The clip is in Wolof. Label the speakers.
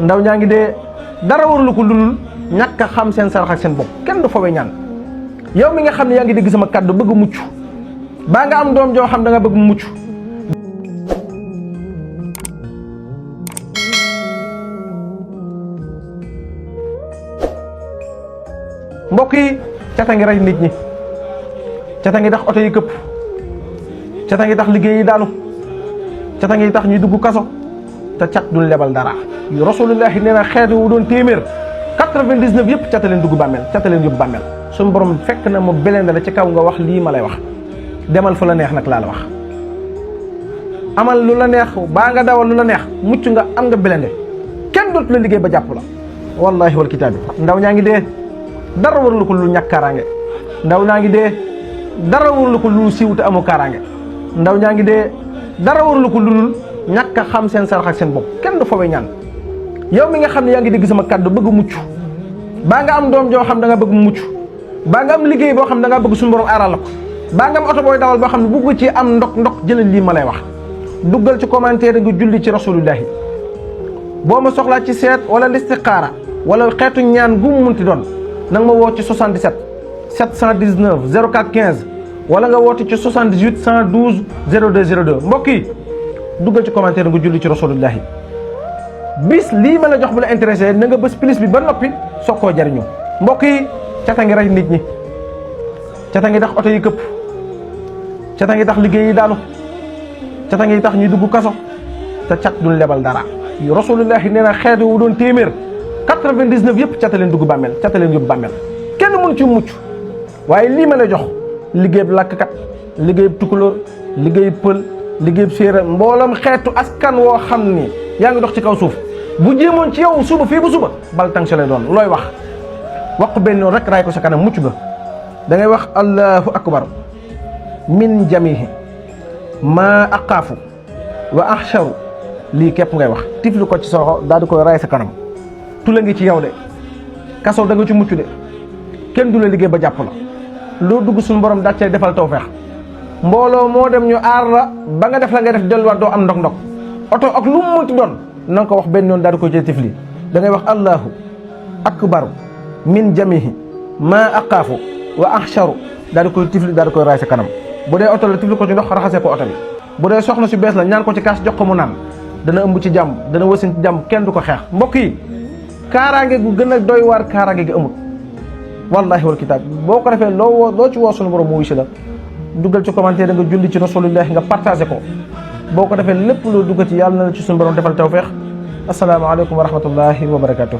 Speaker 1: ndaw ñaa ngi dee dara warulu ko lulul ñàkk a xam seen sarax ak seen bopp kenn du fowe ñaan yow mi nga xam ne yaa ngi dégg sama kàddu bëgg mucc baa nga am doom joo xam da nga bëgg mucc mbokk yi cata ngi rey nit ñi cata ngi tax oto yi këpp cata ngi tax liggéey yi daanu cata ngi tax ñuy dugg kaso te cat duñ lebal dara rasulullahi nee na xeet wu doon téeméer 99 yëpp cata leen dugg bàmmeel cata leen yóbbu bàmmeel suñu borom fekk na mu belende la ci kaw nga wax lii ma lay wax demal fa la neex nag laa la wax amal lu la neex baa nga dawal lu la neex mucc nga am nga belende kenn dootu la liggéey ba jàpp la wallahi wal kitaabi ndaw ñaa ngi dee dara warul ko lu ñàkk kaaraange ndaw ñaa ngi dee dara warul ko lu siiw te amu kaaraange ndaw ñaa ngi dee dara warul ko lu ñàkk a xam seen sarax ak seen bopp kenn du fowe ñaan yow mi nga xam ne yaa ngi dégg sama kàddu bëgg mucc baa nga am doom joo xam da nga bëgg mucc baa nga am liggéey boo xam da nga bëgg suñu borom aaral la ko baa nga am oto booy dawal boo xam ne bugg ci am ndok jëlal lii ma lay wax duggal ci commentaire nga julli ci rasulullahi boo ma soxlaa ci seet wala listixaara wala xeetu ñaan gu mu munti doon nanga ma woo ci 77 719 04 15 wala nga woote ci 78 112 02 02 mbokk yi duggal ci commentaire nga julli ci rasulullahi bis lii ma la jox bu la intéressé na nga bës plus bi ba noppi soog koo jariñu mbokk yi cata ngi rey nit ñi cata ngi tax oto yi këpp cata ngi tax liggéey yi daanu cata ngi tax ñuy dugg kaso te cat duñ lebal dara rasulullahi nee na xeet wu doon téeméer 99 yëpp cata leen dugg bàmmeel cata leen yóbbu bàmmeel kenn mun ci mucc waaye lii ma la jox liggéeyub làkkat liggéeyub tukulóor liggéeyub pël liggéeyub séeréer mboolam xeetu askan woo xam ni yaa ngi dox ci kaw suuf bu jéemoon ci yow suba fii bu suba bal tàng lay doon looy wax benn yoon rek raay ko sa kanam mucc nga da ngay wax allahu akbar min jamihi ma aqaafu wa ahsharu lii képp ngay wax tiflu ko ci soxo daal di koy raay sa kanam tula ngi ci yow de kaso da nga ci mucc de kenn du la liggéey ba jàpp la loo dugg suñu borom daal cay defal tawfeex mbooloo moo dem ñu aar la ba nga def la nga def delluwaat doo am ndok oto ak lu mu munti doon na nga ko wax benn yoon daal di koy cay tifli da ngay wax allahu akbaru min jamihi ma aqaafu wa ahsharu daal di koy tifli daal di koy raay sa kanam bu dee oto la tifli ko ci ndox raxasee ko oto bi bu dee soxna si bees la ñaan ko ci kaas jox ko mu naan dana ëmb ci jàmm dana wasin ci jàmm kenn du ko xeex mbokk yi kaaraange gu gën a doy waar kaaraange gi amul wallahi wal kitaab boo ko defee loo ci woo sunu borom mu wisi la duggal ci commentaire nga julli ci rasulullahi nga partagé ko boo ko defee lépp loo duggati yàlla na la ci sunu borom defal tawfeex asalaamaaleykum wa rahmatullahi wa barakatuh